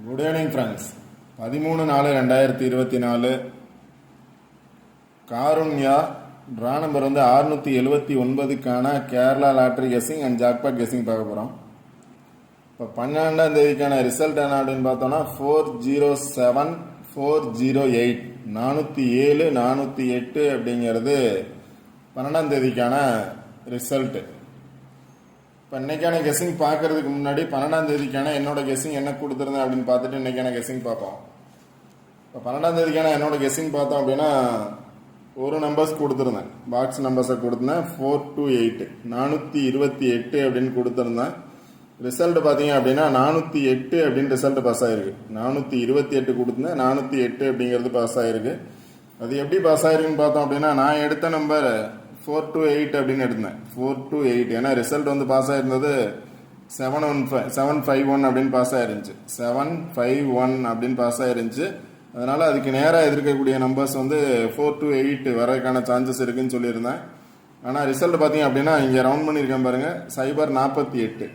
Good evening friends. 13/4/2024 Karunya draw number 679க்கான Kerala lottery guessing and jackpot guessing பார்க்க போகிறோம். இப்போ 12ஆம் தேதிக்கான ரிசல்ட் என்ன அப்படின்னு பார்த்தோன்னா 407408 407 408 அப்படிங்கிறது 12ஆம் தேதிக்கான ரிசல்ட்டு. இப்போ இன்னைக்கான கெஸிங் பார்க்கறதுக்கு முன்னாடி 12ஆம் தேதிக்கான என்னோட கெஸிங் என்ன கொடுத்துருந்தேன் அப்படின்னு பார்த்துட்டு இன்னைக்கான கெஸிங் பார்ப்போம். இப்போ 12ஆம் தேதிக்கான என்னோட கெஸிங் பார்த்தோம் அப்படின்னா ஒரு நம்பர்ஸ் கொடுத்துருந்தேன், பாக்ஸ் நம்பர்ஸை கொடுத்துருந்தேன். 428 428 அப்படின்னு கொடுத்துருந்தேன். ரிசல்ட் பார்த்தீங்க அப்படின்னா 408 அப்படின்னு ரிசல்ட் பாஸ் ஆயிருக்கு. 428 கொடுத்துருந்தேன், 408 அப்படிங்கிறது பாஸ் ஆயிருக்கு. அது எப்படி பாஸ் ஆயிருக்குன்னு பார்த்தோம் அப்படின்னா நான் எடுத்த நம்பர் 428 அப்படின்னு எடுத்தேன். 428 ஏன்னா ரிசல்ட் பாஸ் ஆயிருந்தது 751 அப்படின்னு பாஸ் ஆயிருந்துச்சு. 751 அப்படின்னு பாஸ் ஆயிருந்துச்சு. அதனால அதுக்கு நேராக எதிர்க்கக்கூடிய நம்பர்ஸ் 428 வரதுக்கான சான்சஸ் இருக்குன்னு சொல்லியிருந்தேன். ஆனால் ரிசல்ட் பார்த்தீங்க அப்படின்னா இங்கே ரவுண்ட் பண்ணியிருக்கேன் பாருங்க, 048.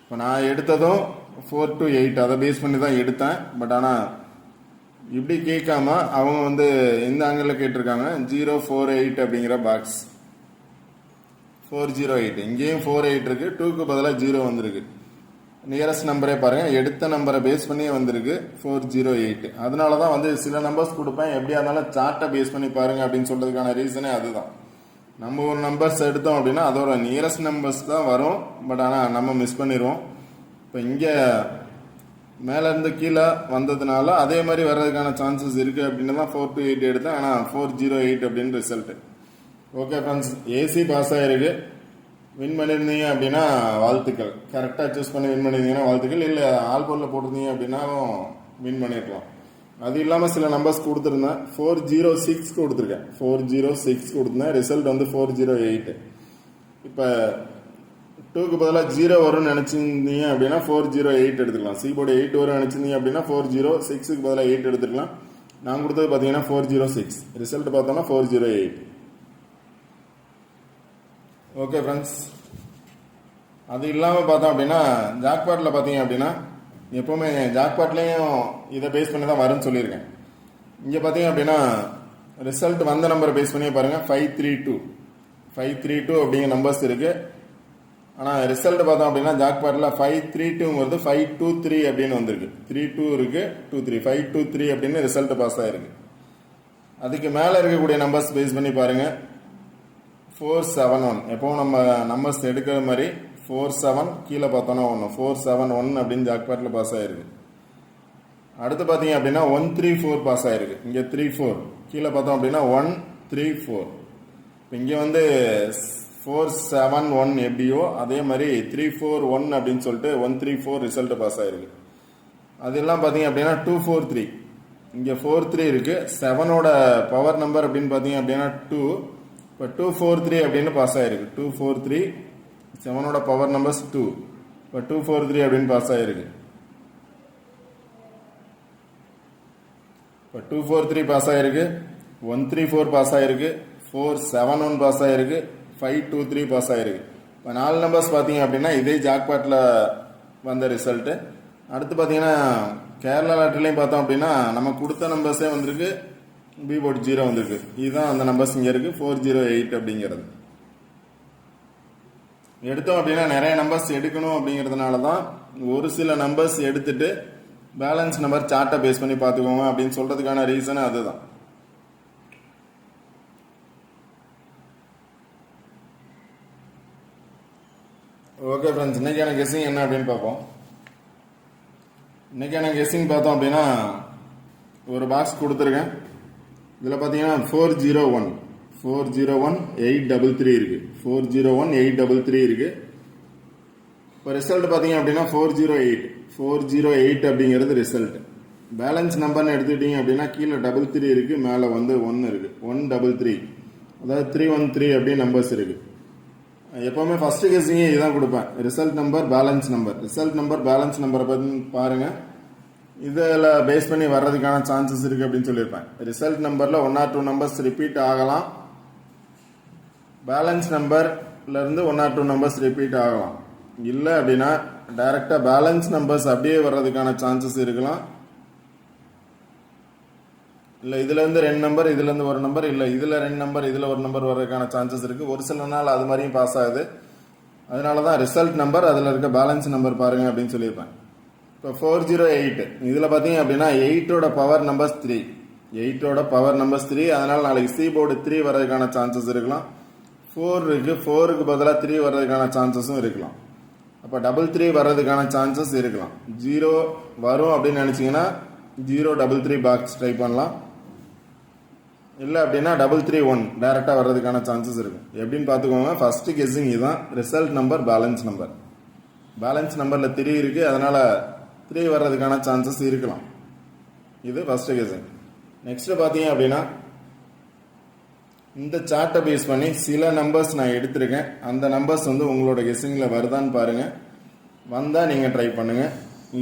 இப்போ நான் எடுத்ததும் 428 அதை பேஸ் பண்ணி தான் எடுத்தேன். பட் ஆனால் இப்படி கேட்காம அவங்க எந்த ஆங்கிளில் கேட்டிருக்காங்க, 048 அப்படிங்கிற பாக்ஸ் 408. இங்கேயும் 48 இருக்கு, 2க்கு பதிலாக 0 வந்திருக்கு. நியரஸ்ட் நம்பரே பாருங்க, எடுத்த நம்பரை பேஸ் பண்ணி வந்திருக்கு 408. அதனால தான் சில நம்பர்ஸ் கொடுப்பேன், எப்படியா இருந்தாலும் சார்ட்டை பேஸ் பண்ணி பாருங்க அப்படின்னு சொல்றதுக்கான ரீசனே அதுதான். நம்ம ஒரு நம்பர்ஸ் எடுத்தோம் அப்படின்னா அதோட நியரஸ்ட் நம்பர்ஸ் தான் வரும், பட் ஆனால் நம்ம மிஸ் பண்ணிடுவோம். இப்போ இங்கே மேலேருந்து கீழே வந்ததுனால அதே மாதிரி வர்றதுக்கான சான்சஸ் இருக்குது அப்படின்னு தான் 428 எடுத்தேன். ஆனால் 408 அப்படின்னு result. Okay friends, easy pass ஆகிருக்கு. வின் பண்ணியிருந்தீங்க அப்படின்னா வாழ்த்துக்கள். கரெக்டாக சூஸ் பண்ணி வின் பண்ணியிருந்தீங்கன்னா வாழ்த்துக்கள். இல்லை ஆல்போர்டில் போட்டிருந்தீங்க அப்படின்னாலும் வின் பண்ணியிருக்கலாம். அது இல்லாமல் சில நம்பர்ஸ் கொடுத்துருந்தேன். 406 கொடுத்துருக்கேன். 406 கொடுத்துருந்தேன். ரிசல்ட் 408. இப்போ 2க்கு பதிலாக 0 வரும்னு நினச்சிருந்தீங்க அப்படின்னா 408 எடுத்துக்கலாம். சீபோர்டு 8 வரும் நினச்சிருந்தீங்க அப்படின்னா 406க்கு பதிலாக 8 எடுத்துக்கலாம். நான் கொடுத்தது பார்த்தீங்கன்னா 406. ரிசல்ட் பார்த்தோம்னா 408. ஓகே ஃப்ரெண்ட்ஸ், அது இல்லாமல் பார்த்தோம் அப்படின்னா ஜாக்பாட்டில் பார்த்தீங்க அப்படின்னா எப்போவுமே ஜாக்பாட்லேயும் இதை பேஸ் பண்ணி தான் வரும்னு சொல்லியிருக்கேன். இங்கே பார்த்தீங்க அப்படின்னா ரிசல்ட் வந்த நம்பரை பேஸ் பண்ணி பாருங்கள், 532 அப்படிங்கிற நம்பர்ஸ் இருக்குது. ஆனால் ரிசல்ட் பார்த்தோம் அப்படின்னா ஜாக்பாட்டில் 532ங்கிறது 523 அப்படின்னு வந்திருக்கு. 32 இருக்கு, 23 523 அப்படின்னு ரிசல்ட் பாஸ் ஆயிருக்கு. அதுக்கு மேலே இருக்கக்கூடிய நம்பர்ஸ் பேஸ் பண்ணி பாருங்க, 471. எப்பவும் நம்ம நம்பர்ஸ் எடுக்கிற மாதிரி 47 கீழே பார்த்தோன்னா 1 471 அப்படின்னு ஜாக்பாட்டில் பாஸ் ஆயிருக்கு. அடுத்து பார்த்தீங்க அப்படின்னா 134 பாஸ் ஆயிருக்கு. இங்கே 34 கீழே பார்த்தோம் அப்படின்னா 134. இங்கே 471 எப்படியோ அதே மாதிரி 341 அப்படின்னு சொல்லிட்டு 134 ரிசல்ட் பாஸ் ஆயிருக்கு. அதெல்லாம் பார்த்தீங்க அப்படின்னா 243. இங்கே 43 இருக்கு. 7ஓட பவர் நம்பர் அப்படின்னு பார்த்தீங்க அப்படின்னா 2. இப்போ 243 அப்படின்னு பாஸ் ஆயிருக்கு. 243 7ஓட பவர் நம்பர்ஸ் 2. இப்போ 243 அப்படின்னு பாஸ் ஆயிருக்கு. இப்போ 243 பாஸ் ஆயிருக்கு, 134 பாஸ் ஆயிருக்கு, 471 பாஸ் ஆயிருக்கு, 523 பாஸ் ஆயிருக்கு. இப்போ 4 நம்பர்ஸ் பார்த்தீங்க அப்படின்னா இதே ஜாக்பாட்டில் வந்த ரிசல்ட்டு. அடுத்து பார்த்தீங்கன்னா கேரளா லாட்டரிலையும் பார்த்தோம் அப்படின்னா நம்ம கொடுத்த நம்பர்ஸே வந்திருக்கு, பி-போர்ட் 0 வந்திருக்கு. இதுதான் அந்த நம்பர்ஸ் இங்கே இருக்குது, 408 அப்படிங்கிறது. எடுத்தோம் அப்படின்னா நிறைய நம்பர்ஸ் எடுக்கணும் அப்படிங்கிறதுனால தான் ஒரு சில நம்பர்ஸ் எடுத்துட்டு பேலன்ஸ் நம்பர் சார்ட்டை பேஸ் பண்ணி பார்த்துக்கோங்க அப்படின்னு சொல்கிறதுக்கான ரீசன் அதுதான். ஓகே ஃப்ரெண்ட்ஸ், இன்னைக்கான கெஸ்ஸிங் என்ன அப்படின்னு பார்ப்போம். இன்னைக்கான கெஸ்ஸிங் பார்த்தோம் அப்படின்னா ஒரு பாக்ஸ் கொடுத்துருக்கேன். இதில் பார்த்தீங்கன்னா 401 833 இருக்கு. 401 833 இருக்கு. இப்போ ரிசல்ட் பார்த்தீங்க அப்படின்னா 408 அப்படிங்கிறது ரிசல்ட். பேலன்ஸ் நம்பர்னு எடுத்துக்கிட்டீங்க அப்படின்னா கீழே 33 இருக்கு, மேலே 1 இருக்கு. 133 அதாவது 313 அப்படின்னு நம்பர்ஸ் இருக்கு. எப்பவுமே ஃபர்ஸ்ட் கெஸிங்கே இதுதான் கொடுப்பேன், result number balance number. Result number balance நம்பரை பற்றி பாருங்க, இதில் பேஸ் பண்ணி வர்றதுக்கான சான்சஸ் இருக்கு அப்படின்னு சொல்லியிருப்பேன். ரிசல்ட் நம்பரில் 1 or 2 நம்பர்ஸ் ரிப்பீட் ஆகலாம், பேலன்ஸ் நம்பர்ல இருந்து 1 or 2 நம்பர்ஸ் ரிப்பீட் ஆகலாம். இல்லை அப்படின்னா டைரெக்டாக பேலன்ஸ் நம்பர்ஸ் அப்படியே வர்றதுக்கான சான்சஸ் இருக்கலாம். இல்லை இதுலேருந்து 2 நம்பர், இதுலேருந்து 1 நம்பர், இல்லை இதில் 2 நம்பர், இதில் 1 நம்பர் வர்றதுக்கான சான்சஸ் இருக்குது. ஒரு சில நாள் அது மாதிரியும் பாஸ் ஆகுது. அதனால தான் ரிசல்ட் நம்பர் அதில் இருக்க பேலன்ஸ் நம்பர் பாருங்கள் அப்படின்னு சொல்லியிருப்பேன். இப்போ 408 இதில் பார்த்தீங்க அப்படின்னா 8ஓட பவர் நம்பர்ஸ் 3, 8ஓட பவர் நம்பர்ஸ் 3. அதனால் நாளைக்கு சி போர்டு 3 வர்றதுக்கான சான்சஸ் இருக்கலாம். 4 இருக்குது, 4க்கு பதிலாக 3 வர்றதுக்கான சான்சஸும் இருக்கலாம். அப்போ 3 வர்றதுக்கான சான்சஸ் இருக்கலாம். 0 வரும் அப்படின்னு நினச்சிங்கன்னா 033 பாக்ஸ் ட்ரை பண்ணலாம். இல்லை அப்படின்னா 331 டைரெக்டாக வர்றதுக்கான சான்சஸ் இருக்கும். எப்படின்னு பார்த்துக்கோங்க. ஃபஸ்ட்டு கெஸ்ஸிங் இதுதான். Result number balance number. Balance நம்பரில் 3 இருக்குது, அதனால் 3 வர்றதுக்கான சான்சஸ் இருக்கலாம். இது ஃபஸ்ட்டு கெஸ்ஸிங். நெக்ஸ்ட்டு பார்த்தீங்க அப்படின்னா இந்த சார்ட்டை பேஸ் பண்ணி சில நம்பர்ஸ் நான் எடுத்திருக்கேன். அந்த நம்பர்ஸ் வந்து உங்களோட கெஸ்ஸிங்கில் வருதான்னு பாருங்கள். வந்தால் நீங்கள் ட்ரை பண்ணுங்கள்.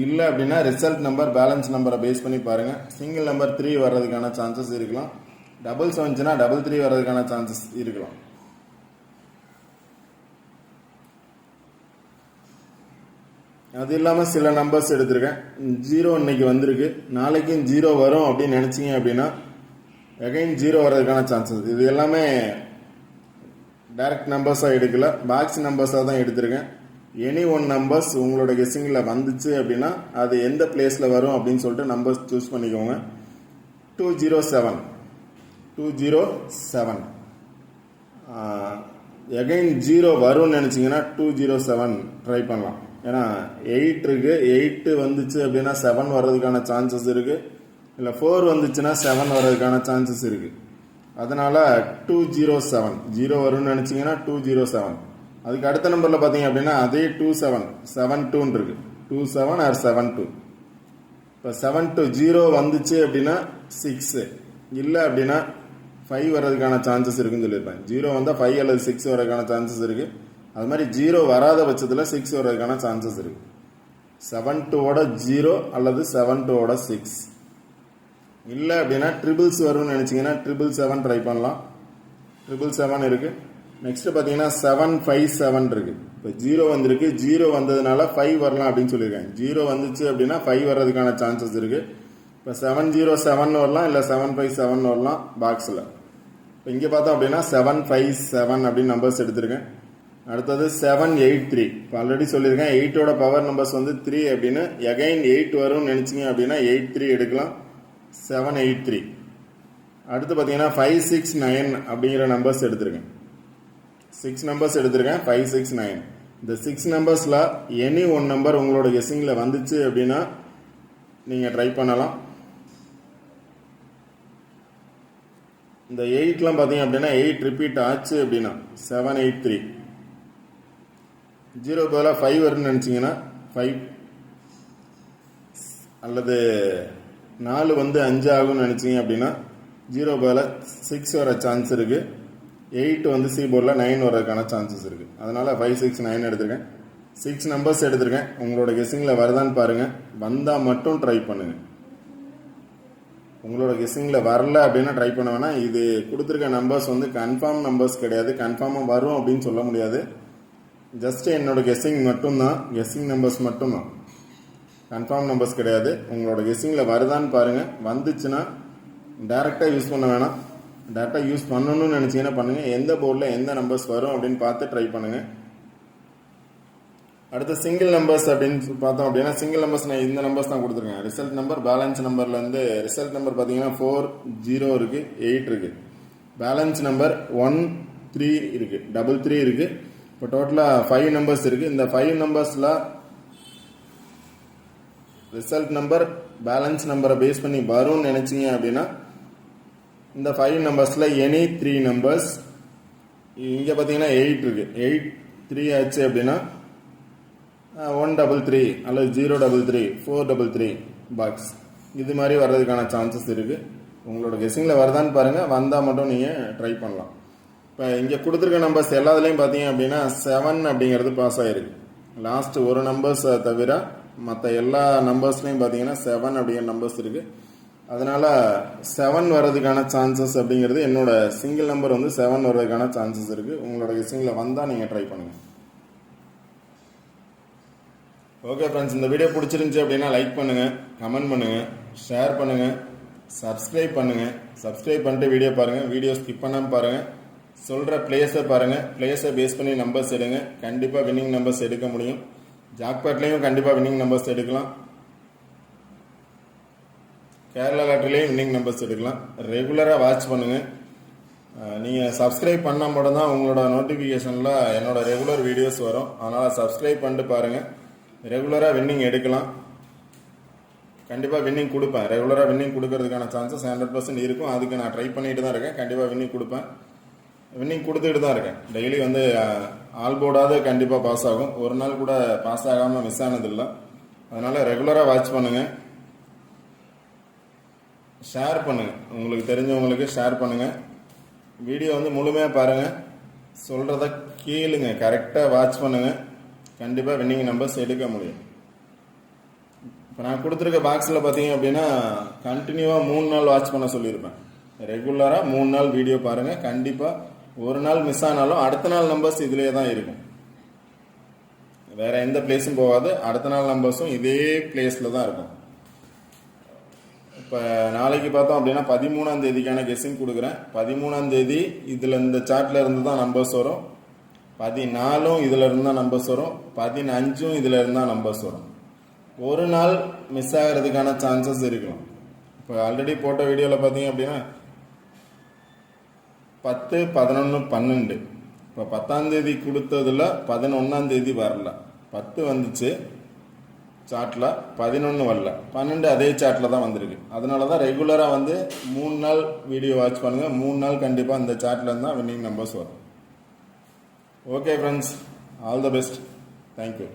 இல்லை அப்படின்னா ரிசல்ட் நம்பர் பேலன்ஸ் நம்பரை பேஸ் பண்ணி பாருங்கள். சிங்கிள் நம்பர் 3 வர்றதுக்கான சான்சஸ் இருக்கலாம். டபுள்ஸ் வந்துச்சுன்னா 3 வர்றதுக்கான சான்சஸ் இருக்கலாம். அது இல்லாமல் சில நம்பர்ஸ் எடுத்திருக்கேன். 0 இன்னைக்கு வந்திருக்கு, நாளைக்கும் 0 வரும் அப்படின்னு நினச்சிங்க அப்படின்னா அகைன் 0 வர்றதுக்கான சான்சஸ். இது எல்லாமே டைரக்ட் நம்பர்ஸாக எடுக்கல, பாக்ஸ் நம்பர்ஸாக தான் எடுத்திருக்கேன். எனி ஒன் நம்பர்ஸ் உங்களோட கெஸ்ஸிங்கில் வந்துச்சு அப்படின்னா அது எந்த பிளேஸில் வரும் அப்படின்னு சொல்லிட்டு நம்பர்ஸ் சூஸ் பண்ணிக்கோங்க. 207 எகைன் 0 வரும்னு நினச்சிங்கன்னா 207 ட்ரை பண்ணலாம். ஏன்னா 8 இருக்கு, 8 வந்துச்சு அப்படின்னா 7 வர்றதுக்கான சான்சஸ் இருக்குது. இல்லை 4 வந்துச்சுன்னா 7 வர்றதுக்கான சான்சஸ் இருக்குது. அதனால் 207 0 வரும்னு நினச்சிங்கன்னா 207. அதுக்கு அடுத்த நம்பரில் பார்த்தீங்க அப்படின்னா அதே 27 இருக்குது. 27 ஆர் 72. இப்போ 72 0 வந்துச்சு அப்படின்னா 6, இல்லை அப்படின்னா 5 வர்றதுக்கான சான்சஸ் இருக்குன்னு சொல்லியிருப்பேன். 0 வந்தால் 5 அல்லது 6 வர்றதுக்கான சான்சஸ் இருக்குது. அது மாதிரி 0 வராத பட்சத்தில் 6 வர்றதுக்கான சான்சஸ் இருக்குது. 72ஓட 0 அல்லது 72ஓட 6. இல்லை அப்படின்னா ட்ரிபிள்ஸ் வரும்னு நினச்சிங்கன்னா 777 ட்ரை பண்ணலாம். 777 இருக்குது. நெக்ஸ்ட்டு பார்த்தீங்கன்னா 757 இருக்குது. இப்போ 0 வந்திருக்கு, 0 வந்ததுனால 5 வரலாம் அப்படின்னு சொல்லியிருக்காங்க. 0 வந்துச்சு அப்படின்னா 5 வர்றதுக்கான சான்சஸ் இருக்குது. இப்போ 707 வரலாம், இல்லை 757 வரலாம் பாக்ஸில். இப்போ இங்கே பார்த்தோம் அப்படின்னா 757 அப்படின்னு நம்பர்ஸ் எடுத்திருக்கேன். அடுத்தது 783. இப்போ ஆல்ரெடி சொல்லியிருக்கேன் 8ஓட பவர் நம்பர்ஸ் வந்து 3 அப்படின்னு. எகைன் 8 வரும்னு நினச்சிங்க அப்படின்னா 83 எடுக்கலாம். 783. அடுத்து பார்த்தீங்கன்னா 569 அப்படிங்கிற நம்பர்ஸ் எடுத்திருக்கேன். 6 நம்பர்ஸ் எடுத்திருக்கேன். 569. இந்த 6 நம்பர்ஸில் எனி ஒன் நம்பர் உங்களோட கெஸ்ஸிங்கில் வந்துச்சு அப்படின்னா நீங்கள் ட்ரை பண்ணலாம். இந்த 8லாம் பார்த்தீங்க அப்படின்னா 8 ரிப்பீட் ஆச்சு அப்படின்னா 783. 0 பதிலாக 5 வரும்னு நினச்சிங்கன்னா 5, அல்லது 4 வந்து 5 ஆகும்னு நினச்சிங்க அப்படின்னா 0 பதிலாக 6 வர சான்ஸ் இருக்குது. 8 வந்து சி போர்டில் 9 வர்றதுக்கான சான்சஸ் இருக்குது. அதனால் 569 எடுத்திருக்கேன். 6 நம்பர்ஸ் எடுத்திருக்கேன். உங்களோட கெஸ்ஸிங்கில் வருதான்னு பாருங்கள். வந்தால் மட்டும் ட்ரை பண்ணுங்கள். உங்களோட கெஸ்ஸிங்கில் வரல அப்படின்னா ட்ரை பண்ண வேணாம். இது கொடுத்துருக்க நம்பர்ஸ் வந்து கன்ஃபார்ம் நம்பர்ஸ் கிடையாது. கன்ஃபார்மாக வரும் அப்படின்னு சொல்ல முடியாது. ஜஸ்ட் என்னோட கெஸ்ஸிங் மட்டும்தான், கெஸ்ஸிங் நம்பர்ஸ் மட்டும்தான், கன்ஃபார்ம் நம்பர்ஸ் கிடையாது. உங்களோட கெஸ்ஸிங்கில் வருதான்னு பாருங்கள். வந்துச்சுன்னா டேரெக்டாக யூஸ் பண்ண வேணாம். டேரெக்டாக யூஸ் பண்ணணும்னு நினச்சிங்கன்னா பண்ணுங்கள். எந்த போர்டில் எந்த நம்பர்ஸ் வரும் அப்படின்னு பார்த்து ட்ரை பண்ணுங்கள். அடுத்து சிங்கிள் நம்பர்ஸ் அப்படின்னு பார்த்தோம் அப்படின்னா சிங்கிள் நம்பர்ஸ் நான் இந்த நம்பர்ஸ் தான் கொடுத்துருக்கேன். ரிசல்ட் நம்பர் பேலன்ஸ் நம்பர்லேருந்து ரிசல்ட் நம்பர் பார்த்தீங்கன்னா 4, 0 இருக்குது, 8 இருக்குது. பேலன்ஸ் நம்பர் 1, 3 இருக்குது, 33 இருக்குது. இப்போ டோட்டலாக 5 நம்பர்ஸ் இருக்குது. இந்த 5 நம்பர்ஸில் ரிசல்ட் நம்பர் பேலன்ஸ் நம்பரை பேஸ் பண்ணி வரும்னு நினச்சிங்க அப்படின்னா இந்த 5 நம்பர்ஸில் எனி 3 நம்பர்ஸ். இங்கே பார்த்தீங்கன்னா 8 இருக்குது. 8 3 ஆச்சு அப்படின்னா 133 அல்லது 033, 433 பாக்ஸ் இது மாதிரி வர்றதுக்கான சான்சஸ் இருக்குது. உங்களோட கெஸ்ஸிங்கில் வருதான்னு பாருங்கள். வந்தால் மட்டும் நீங்கள் ட்ரை பண்ணலாம். இப்போ இங்கே கொடுத்துருக்க நம்பர்ஸ் எல்லாத்துலேயும் பார்த்தீங்க அப்படின்னா 7 அப்படிங்கிறது பாஸ் ஆகிருக்கு. லாஸ்ட் ஒரு நம்பர்ஸை தவிர மற்ற எல்லா நம்பர்ஸ்லையும் பார்த்தீங்கன்னா 7 அப்படிங்கிற நம்பர்ஸ் இருக்குது. அதனால் 7 வர்றதுக்கான சான்சஸ் அப்படிங்கிறது என்னோட சிங்கிள் நம்பர் வந்து 7 வர்றதுக்கான சான்சஸ் இருக்குது. உங்களோட கெஸ்ஸிங்கில் வந்தால் நீங்கள் ட்ரை பண்ணுங்கள். ஓகே ஃப்ரெண்ட்ஸ், இந்த வீடியோ பிடிச்சிருந்துச்சி அப்படின்னா லைக் பண்ணுங்கள், கமெண்ட் பண்ணுங்கள், ஷேர் பண்ணுங்கள், சப்ஸ்கிரைப் பண்ணுங்கள். சப்ஸ்கிரைப் பண்ணிட்டு வீடியோ பாருங்கள். வீடியோ ஸ்கிப் பண்ணாமல் பாருங்கள். சொல்கிற பிளேஸை பாருங்கள். பிளேஸை பேஸ் பண்ணி நம்பர்ஸ் எடுங்க. கண்டிப்பாக வின்னிங் நம்பர்ஸ் எடுக்க முடியும். ஜாக்பாட்லேயும் கண்டிப்பாக வின்னிங் நம்பர்ஸ் எடுக்கலாம். கேரளா லாட்டரிலையும் வின்னிங் நம்பர்ஸ் எடுக்கலாம். ரெகுலராக வாட்ச் பண்ணுங்கள். நீங்கள் சப்ஸ்கிரைப் பண்ணால் மட்டும்தான் உங்களோட நோட்டிஃபிகேஷனில் என்னோட ரெகுலர் வீடியோஸ் வரும். அதனால் சப்ஸ்கிரைப் பண்ணிட்டு பாருங்கள். ரெகுலராக வின்னிங் எடுக்கலாம். கண்டிப்பாக வின்னிங் கொடுப்பேன். ரெகுலராக வின்னிங் கொடுக்கறதுக்கான சான்சஸ் 100% இருக்கும். அதுக்கு நான் ட்ரை பண்ணிட்டு தான் இருக்கேன். கண்டிப்பாக வின்னிங் கொடுப்பேன். வின்னிங் கொடுத்துக்கிட்டு தான் இருக்கேன். டெய்லி வந்து ஆல் போர்டாவது கண்டிப்பாக பாஸ் ஆகும். ஒரு நாள் கூட பாஸ் ஆகாமல் மிஸ் ஆனதில்லை. அதனால் ரெகுலராக வாட்ச் பண்ணுங்கள். ஷேர் பண்ணுங்கள். உங்களுக்கு தெரிஞ்சவங்களுக்கு ஷேர் பண்ணுங்கள். வீடியோ வந்து முழுமையாக பாருங்கள். சொல்கிறத கேளுங்க. கரெக்டாக வாட்ச் பண்ணுங்கள். கண்டிப்பாக வின்னிங் நம்பர்ஸ் எடுக்க முடியும். இப்போ நான் கொடுத்துருக்க பாக்ஸில் பார்த்தீங்க அப்படின்னா கண்டினியூவாக 3 நாள் வாட்ச் பண்ண சொல்லியிருப்பேன். ரெகுலராக 3 நாள் வீடியோ பாருங்கள். கண்டிப்பாக ஒரு நாள் மிஸ் ஆனாலும் அடுத்த நாள் நம்பர்ஸ் இதிலே தான் இருக்கும். வேறு எந்த பிளேஸும் போகாது. அடுத்த நாள் நம்பர்ஸும் இதே பிளேஸில் தான் இருக்கும். இப்போ நாளைக்கு பார்த்தோம் அப்படின்னா 13ஆம் தேதிக்கான கெஸ்ஸிங் கொடுக்குறேன். 13ஆம் தேதி இதில் இந்த சார்ட்டில் இருந்து தான் நம்பர்ஸ் வரும். 14 இதில் இருந்தால் நம்பர்ஸ் வரும். 15 இதில் இருந்தால் நம்பர்ஸ் வரும். ஒரு நாள் மிஸ் ஆகிறதுக்கான சான்சஸ் இருக்கும். இப்போ ஆல்ரெடி போட்ட வீடியோவில் பார்த்தீங்க அப்படின்னா 10, 11, 12. இப்போ 10ஆம் தேதி கொடுத்ததில் 11ஆம் தேதி வரல. 10 வந்துச்சு சார்ட்டில், 11 வரல. 12 அதே சார்ட்டில் தான் வந்திருக்கு. அதனால தான் ரெகுலராக வந்து 3 நாள் வீடியோ வாட்ச் பண்ணுங்கள். 3 நாள் கண்டிப்பாக இந்த சார்ட்டில் இருந்தால் வின்னிங் நம்பர்ஸ் வரும். Okay friends, all the best. Thank you.